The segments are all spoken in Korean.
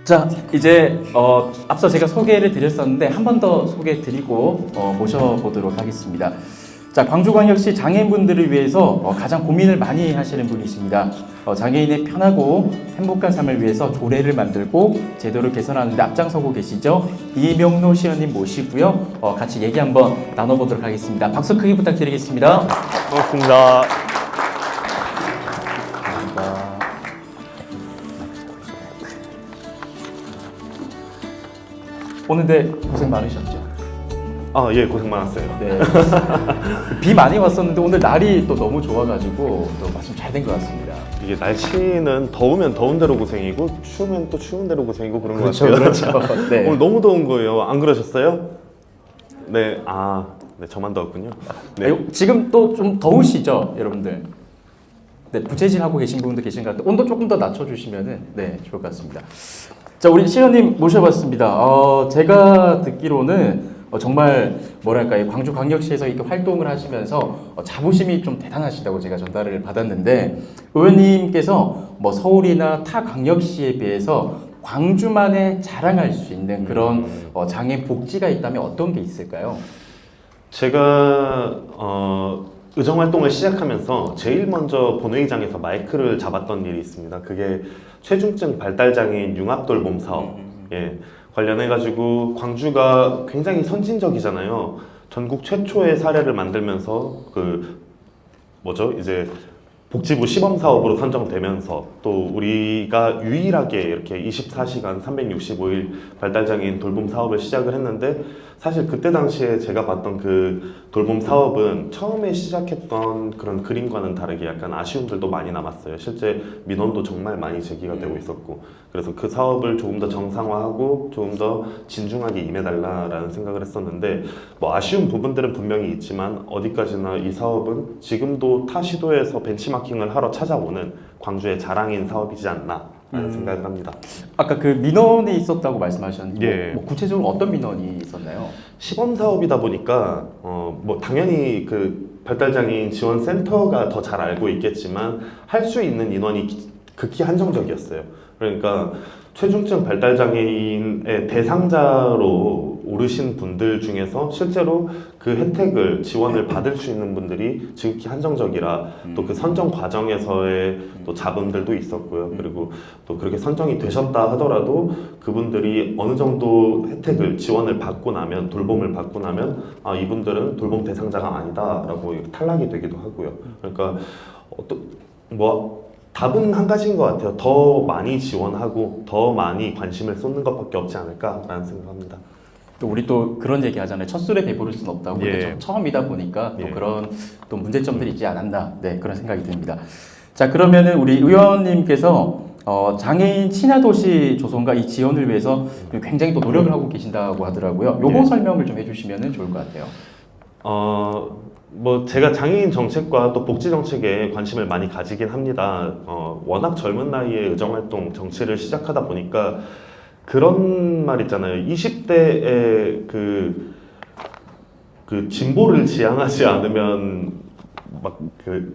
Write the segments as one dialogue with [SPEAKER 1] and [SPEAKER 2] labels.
[SPEAKER 1] 자, 이제 앞서 제가 소개를 드렸었는데 한 번 더 소개해 드리고 모셔보도록 하겠습니다. 자, 광주광역시 장애인분들을 위해서 가장 고민을 많이 하시는 분이 있습니다. 장애인의 편하고 행복한 삶을 위해서 조례를 만들고 제도를 개선하는 데 앞장서고 계시죠. 이명노 시연님 모시고요. 같이 얘기 한번 나눠보도록 하겠습니다. 박수 크게 부탁드리겠습니다.
[SPEAKER 2] 반갑습니다.
[SPEAKER 1] 오는데 고생 많으셨죠?
[SPEAKER 2] 아, 예, 고생 많았어요.
[SPEAKER 1] 네. 비 많이 왔었는데 오늘 날이 또 너무 좋아가지고 또 마침 잘 된 것 같습니다.
[SPEAKER 2] 이게 날씨는 더우면 더운 대로 고생이고 추우면 또 추운 대로 고생이고 그런 것
[SPEAKER 1] 그렇죠,
[SPEAKER 2] 같아요.
[SPEAKER 1] 그렇죠. 네.
[SPEAKER 2] 오늘 너무 더운 거예요. 안 그러셨어요? 네, 네, 저만 더웠군요. 네.
[SPEAKER 1] 지금 또 좀 더우시죠, 여러분들? 네, 부채질하고 계신 분도 계신 것 같은데 온도 조금 더 낮춰주시면은 네, 좋을 것 같습니다. 자, 우리 시연님 모셔봤습니다. 제가 듣기로는 정말 뭐랄까요, 광주광역시에서 이렇게 활동을 하시면서 자부심이 좀 대단하시다고 제가 전달을 받았는데 의원님께서 뭐 서울이나 타 광역시에 비해서 광주만에 자랑할 수 있는 그런 장애인 복지가 있다면 어떤 게 있을까요?
[SPEAKER 2] 제가 의정활동을 시작하면서 제일 먼저 본회의장에서 마이크를 잡았던 일이 있습니다. 그게 최중증 발달장애인 융합돌봄 사업 관련해가지고 광주가 굉장히 선진적이잖아요. 전국 최초의 사례를 만들면서 이제 복지부 시범사업으로 선정되면서 또 우리가 유일하게 이렇게 24시간 365일 발달장애인 돌봄 사업을 시작을 했는데 사실 그때 당시에 제가 봤던 그 돌봄 사업은 처음에 시작했던 그런 그림과는 다르게 약간 아쉬움들도 많이 남았어요. 실제 민원도 정말 많이 제기가 되고 있었고 그래서 그 사업을 조금 더 정상화하고 조금 더 진중하게 임해달라라는 생각을 했었는데 뭐 아쉬운 부분들은 분명히 있지만 어디까지나 이 사업은 지금도 타 시도에서 벤치마킹을 하러 찾아오는 광주의 자랑인 사업이지 않나 라는 생각을 합니다.
[SPEAKER 1] 아까 그 민원이 있었다고 말씀하셨는데
[SPEAKER 2] 예.
[SPEAKER 1] 뭐 구체적으로 어떤 민원이 있었나요?
[SPEAKER 2] 시범 사업이다 보니까 뭐 당연히 그 발달장애인 지원센터가 더 잘 알고 있겠지만 할 수 있는 인원이 극히 한정적이었어요. 그러니까 최중증 발달장애인의 대상자로 오르신 분들 중에서 실제로 그 혜택을 지원을 받을 수 있는 분들이 지극히 한정적이라 또 그 선정 과정에서의 또 잡음들도 있었고요. 그리고 또 그렇게 선정이 되셨다 하더라도 그분들이 어느 정도 혜택을 지원을 받고 나면 돌봄을 받고 나면 이분들은 돌봄 대상자가 아니다라고 탈락이 되기도 하고요. 그러니까 답은 한 가지인 것 같아요. 더 많이 지원하고 더 많이 관심을 쏟는 것밖에 없지 않을까라는 생각합니다.
[SPEAKER 1] 또 우리 또 그런 얘기 하잖아요. 첫 술에 배부를 수는 없다고.
[SPEAKER 2] 예.
[SPEAKER 1] 처음이다 보니까 또
[SPEAKER 2] 예.
[SPEAKER 1] 그런 또 문제점들이 있지 않았나. 네, 그런 생각이 듭니다. 자, 그러면은 우리 의원님께서 장애인 친화도시 조성과 이 지원을 위해서 굉장히 또 노력을 하고 계신다고 하더라고요. 요거
[SPEAKER 2] 예.
[SPEAKER 1] 설명을 좀 해주시면 좋을 것 같아요.
[SPEAKER 2] 제가 장애인 정책과 또 복지 정책에 관심을 많이 가지긴 합니다. 워낙 젊은 나이에 의정활동 정치를 시작하다 보니까 그런 말 있잖아요. 20대에 그 진보를 지향하지 않으면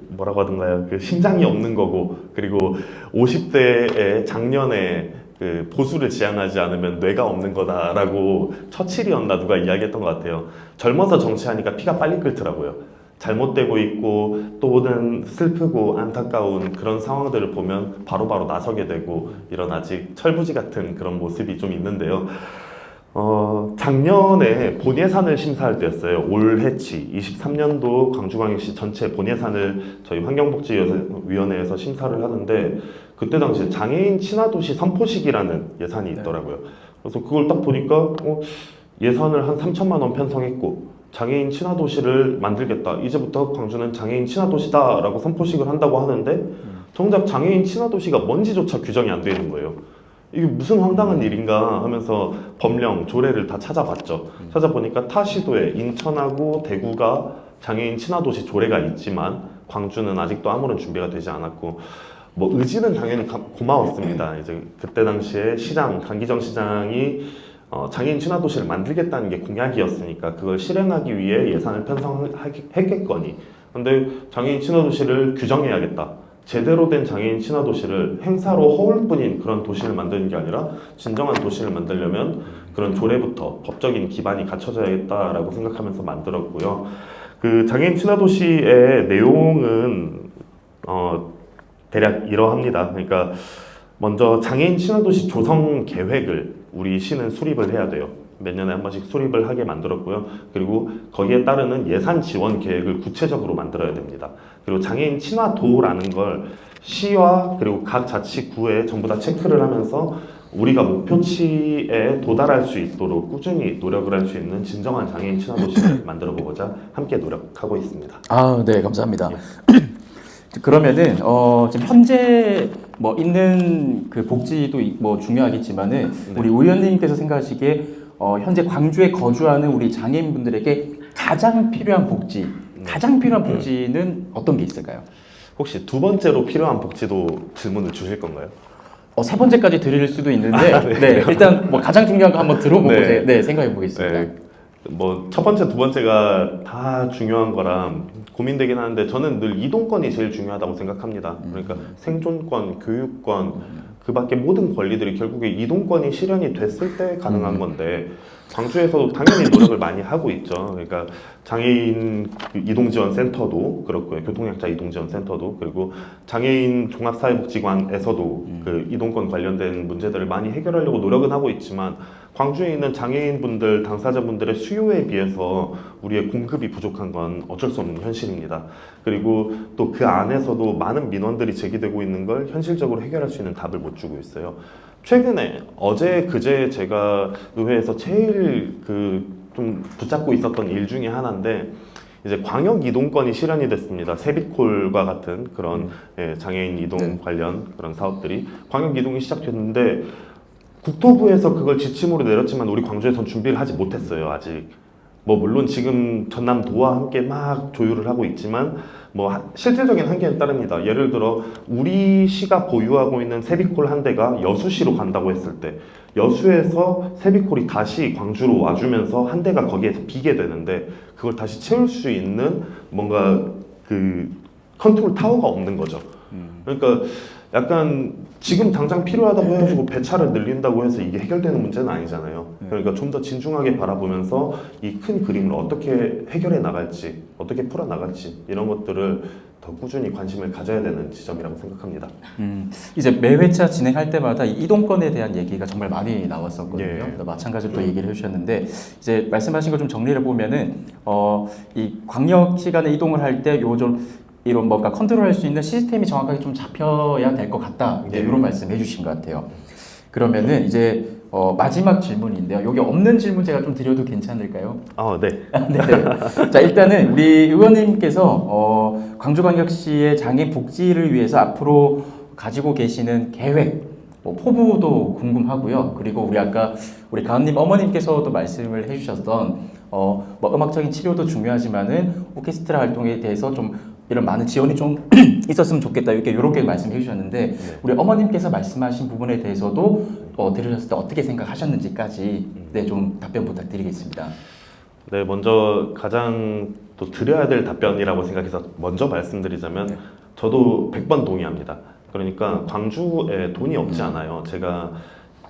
[SPEAKER 2] 뭐라고 하던가요? 그 심장이 없는 거고, 그리고 50대에 작년에 그 보수를 지향하지 않으면 뇌가 없는 거다라고 처칠이었나 누가 이야기했던 것 같아요. 젊어서 정치하니까 피가 빨리 끓더라고요. 잘못되고 있고 또는 슬프고 안타까운 그런 상황들을 보면 바로바로 나서게 되고 이런 아직 철부지 같은 그런 모습이 좀 있는데요. 작년에 본예산을 심사할 때였어요. 올해치 23년도 광주광역시 전체 본예산을 저희 환경복지위원회에서 심사를 하는데 그때 당시에 장애인 친화도시 선포식이라는 예산이 있더라고요. 그래서 그걸 딱 보니까 예산을 한 3천만 원 편성했고 장애인 친화도시를 만들겠다. 이제부터 광주는 장애인 친화도시다 라고 선포식을 한다고 하는데 정작 장애인 친화도시가 뭔지조차 규정이 안 되는 거예요. 이게 무슨 황당한 일인가 하면서 법령, 조례를 다 찾아봤죠. 찾아보니까 타 시도에 인천하고 대구가 장애인 친화도시 조례가 있지만 광주는 아직도 아무런 준비가 되지 않았고 의지는 당연히 고마웠습니다. 이제 그때 당시에 강기정 시장이 장애인 친화도시를 만들겠다는 게 공약이었으니까 그걸 실행하기 위해 예산을 편성했겠거니 근데 장애인 친화도시를 규정해야겠다. 제대로 된 장애인 친화 도시를 행사로 허울뿐인 그런 도시를 만드는 게 아니라 진정한 도시를 만들려면 그런 조례부터 법적인 기반이 갖춰져야겠다라고 생각하면서 만들었고요. 그 장애인 친화 도시의 내용은 대략 이러합니다. 그러니까 먼저 장애인 친화 도시 조성 계획을 우리 시는 수립을 해야 돼요. 몇 년에 한 번씩 수립을 하게 만들었고요. 그리고 거기에 따르는 예산 지원 계획을 구체적으로 만들어야 됩니다. 그리고 장애인 친화도라는 걸 시와 그리고 각 자치구에 전부 다 체크를 하면서 우리가 목표치에 도달할 수 있도록 꾸준히 노력을 할 수 있는 진정한 장애인 친화 도시를 만들어 보고자 함께 노력하고 있습니다.
[SPEAKER 1] 아, 네, 감사합니다. 그러면은 지금 현재 뭐 있는 그 복지도 뭐 중요하겠지만은 우리 의원님께서 생각하시기에 현재 광주에 거주하는 우리 장애인분들에게 가장 필요한 복지, 가장 필요한 복지는 어떤 게 있을까요?
[SPEAKER 2] 혹시 두 번째로 필요한 복지도 질문을 주실 건가요?
[SPEAKER 1] 세 번째까지 드릴 수도 있는데, 네, 일단 뭐 가장 중요한 거 한번 들어보고 생각해 보겠습니다.
[SPEAKER 2] 네. 뭐 첫 번째, 두 번째가 다 중요한 거라 고민되긴 하는데 저는 늘 이동권이 제일 중요하다고 생각합니다. 그러니까 생존권, 교육권, 그 밖에 모든 권리들이 결국에 이동권이 실현이 됐을 때 가능한 건데 광주에서도 당연히 노력을 많이 하고 있죠. 그러니까 장애인 이동지원센터도 그렇고요. 교통약자 이동지원센터도 그리고 장애인 종합사회복지관에서도 그 이동권 관련된 문제들을 많이 해결하려고 노력은 하고 있지만 광주에 있는 장애인분들, 당사자분들의 수요에 비해서 우리의 공급이 부족한 건 어쩔 수 없는 현실입니다. 그리고 또 그 안에서도 많은 민원들이 제기되고 있는 걸 현실적으로 해결할 수 있는 답을 못 주고 있어요. 최근에 어제 그제 제가 의회에서 제일 좀 붙잡고 있었던 일 중에 하나인데 이제 광역 이동권이 실현이 됐습니다. 세빛콜과 같은 그런 장애인 이동 관련 그런 사업들이 광역 이동이 시작됐는데 국토부에서 그걸 지침으로 내렸지만 우리 광주에선 준비를 하지 못했어요. 아직. 뭐 물론 지금 전남도와 함께 막 조율을 하고 있지만 뭐 실질적인 한계는 따릅니다. 예를 들어 우리 시가 보유하고 있는 세비콜 한 대가 여수시로 간다고 했을 때 여수에서 세비콜이 다시 광주로 와주면서 한 대가 거기에서 비게 되는데 그걸 다시 채울 수 있는 뭔가 그 컨트롤 타워가 없는 거죠. 그러니까 약간 지금 당장 필요하다고 해가지고 배차를 늘린다고 해서 이게 해결되는 문제는 아니잖아요. 그러니까 좀 더 진중하게 바라보면서 이 큰 그림을 어떻게 해결해 나갈지, 어떻게 풀어 나갈지 이런 것들을 더 꾸준히 관심을 가져야 되는 지점이라고 생각합니다.
[SPEAKER 1] 이제 매 회차 진행할 때마다 이 이동권에 대한 얘기가 정말 많이 나왔었거든요.
[SPEAKER 2] 예.
[SPEAKER 1] 마찬가지로 또 얘기를 해주셨는데 이제 말씀하신 거 좀 정리를 보면은 이 광역 시간에 이동을 할 때 요 좀 이런 뭔가 컨트롤할 수 있는 시스템이 정확하게 좀 잡혀야 될 것 같다. 이런 말씀 해주신 것 같아요. 그러면은 이제 마지막 질문인데요. 여기 없는 질문 제가 좀 드려도 괜찮을까요?
[SPEAKER 2] 네.
[SPEAKER 1] 네. 자, 일단은 우리 의원님께서 광주광역시의 장애인 복지를 위해서 앞으로 가지고 계시는 계획, 뭐 포부도 궁금하고요. 그리고 우리 아까 우리 가은님 어머님께서도 말씀을 해주셨던 뭐 음악적인 치료도 중요하지만은 오케스트라 활동에 대해서 좀 이런 많은 지원이 좀 있었으면 좋겠다 이렇게 말씀해 주셨는데 우리 어머님께서 말씀하신 부분에 대해서도 들으셨을 때 어떻게 생각하셨는지까지 좀 답변 부탁드리겠습니다.
[SPEAKER 2] 네, 먼저 가장 또 드려야 될 답변이라고 생각해서 먼저 말씀드리자면 저도 100번 동의합니다. 그러니까 광주에 돈이 없지 않아요. 제가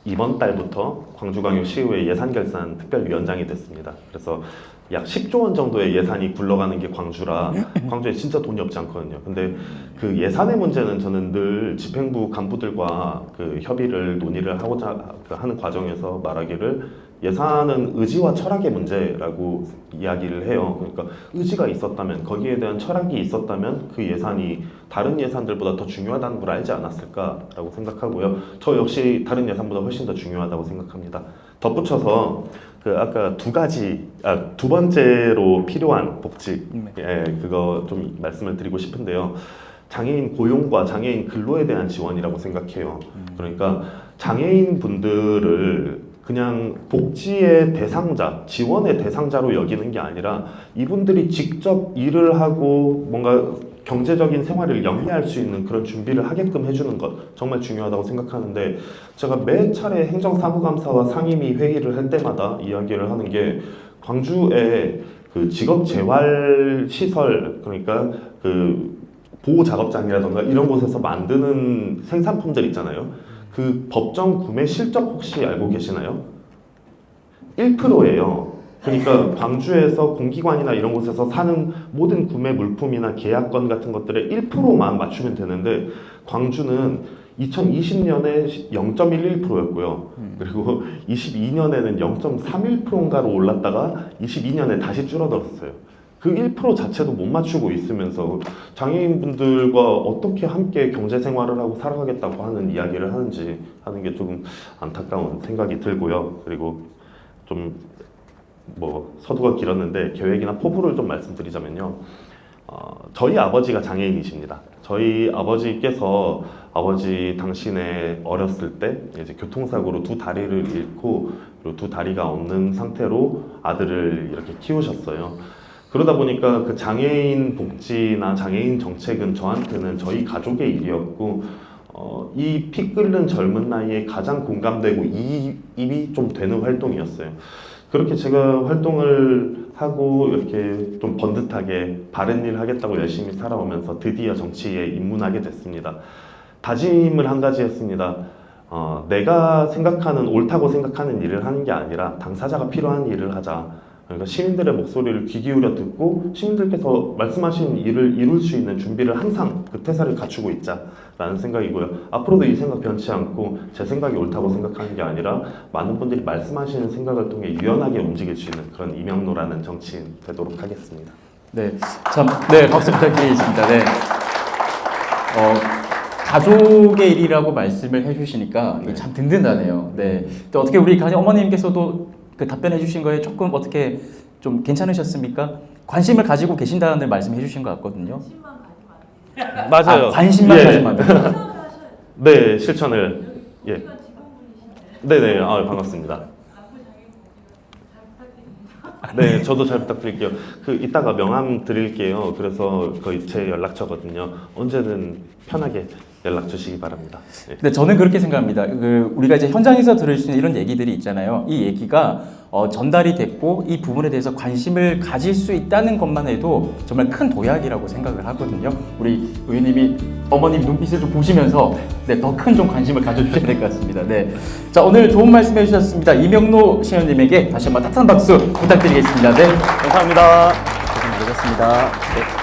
[SPEAKER 2] 이번 달부터 광주광역시의회 예산결산 특별위원장이 됐습니다. 그래서 약 10조 원 정도의 예산이 굴러가는 게 광주라 광주에 진짜 돈이 없지 않거든요. 근데 그 예산의 문제는 저는 늘 집행부 간부들과 그 협의를 논의를 하고자 하는 과정에서 말하기를 예산은 의지와 철학의 문제라고 이야기를 해요. 그러니까 의지가 있었다면 거기에 대한 철학이 있었다면 그 예산이 다른 예산들보다 더 중요하다는 걸 알지 않았을까라고 생각하고요. 저 역시 다른 예산보다 훨씬 더 중요하다고 생각합니다. 덧붙여서 그 아까 두 번째로 필요한 복지 그거 좀 말씀을 드리고 싶은데요. 장애인 고용과 장애인 근로에 대한 지원이라고 생각해요. 그러니까 장애인 분들을 그냥 복지의 대상자, 지원의 대상자로 여기는 게 아니라 이분들이 직접 일을 하고 뭔가 경제적인 생활을 영위할 수 있는 그런 준비를 하게끔 해주는 것 정말 중요하다고 생각하는데 제가 매 차례 행정사무감사와 상임위 회의를 할 때마다 이야기를 하는 게 광주에 그 직업재활시설 그러니까 그 보호 작업장이라던가 이런 곳에서 만드는 생산품들 있잖아요. 그 법정 구매 실적 혹시 알고 계시나요? 1%예요. 그러니까 광주에서 공기관이나 이런 곳에서 사는 모든 구매 물품이나 계약건 같은 것들의 1%만 맞추면 되는데 광주는 2020년에 0.11%였고요. 그리고 22년에는 0.31%인가로 올랐다가 22년에 다시 줄어들었어요. 그 1% 자체도 못 맞추고 있으면서 장애인분들과 어떻게 함께 경제 생활을 하고 살아가겠다고 하는 이야기를 하는지 하는 게 조금 안타까운 생각이 들고요. 그리고 좀 서두가 길었는데 계획이나 포부를 좀 말씀드리자면요. 저희 아버지가 장애인이십니다. 저희 아버지께서 아버지 당신의 어렸을 때 이제 교통사고로 두 다리를 잃고 그리고 두 다리가 없는 상태로 아들을 이렇게 키우셨어요. 그러다 보니까 그 장애인 복지나 장애인 정책은 저한테는 저희 가족의 일이었고 이 피 끓는 젊은 나이에 가장 공감되고 이입이 좀 되는 활동이었어요. 그렇게 제가 활동을 하고 이렇게 좀 번듯하게 바른 일 하겠다고 열심히 살아오면서 드디어 정치에 입문하게 됐습니다. 다짐을 한 가지 했습니다. 내가 생각하는 옳다고 생각하는 일을 하는 게 아니라 당사자가 필요한 일을 하자. 그러니까 시민들의 목소리를 귀 기울여 듣고 시민들께서 말씀하신 일을 이룰 수 있는 준비를 항상 그 태세를 갖추고 있자라는 생각이고요. 앞으로도 이 생각 변치 않고 제 생각이 옳다고 생각하는 게 아니라 많은 분들이 말씀하시는 생각을 통해 유연하게 움직일 수 있는 그런 이명노라는 정치인 되도록 하겠습니다.
[SPEAKER 1] 네, 참, 네, 박수 부탁드리겠습니다. 네. 가족의 일이라고 말씀을 해주시니까 이게 참 든든하네요. 네. 또 어떻게 우리 어머님께서도 그 답변해 주신 거에 조금 어떻게 좀 괜찮으셨습니까? 관심을 가지고 계신다는 말씀해 주신 것 같거든요.
[SPEAKER 2] 맞아요.
[SPEAKER 1] 관심만
[SPEAKER 2] 예.
[SPEAKER 1] 가지면 안 돼요.
[SPEAKER 2] 네, 실천을. 예. 네네. 반갑습니다. 네, 저도 잘 부탁드릴게요. 이따가 명함 드릴게요. 그래서 거의 제 연락처거든요. 언제든 편하게 연락 주시기 바랍니다. 네.
[SPEAKER 1] 근데 저는 그렇게 생각합니다. 우리가 이제 현장에서 들을 수 있는 이런 얘기들이 있잖아요. 이 얘기가 전달이 됐고 이 부분에 대해서 관심을 가질 수 있다는 것만 해도 정말 큰 도약이라고 생각을 하거든요. 우리 의원님이 어머님 눈빛을 좀 보시면서 더 큰 좀 관심을 가져주셔야 될 것 같습니다. 네. 자, 오늘 좋은 말씀 해주셨습니다. 이명노 시의원님에게 다시 한번 따뜻한 박수 부탁드리겠습니다. 네.
[SPEAKER 2] 감사합니다.
[SPEAKER 1] 고생 많으셨습니다. 네.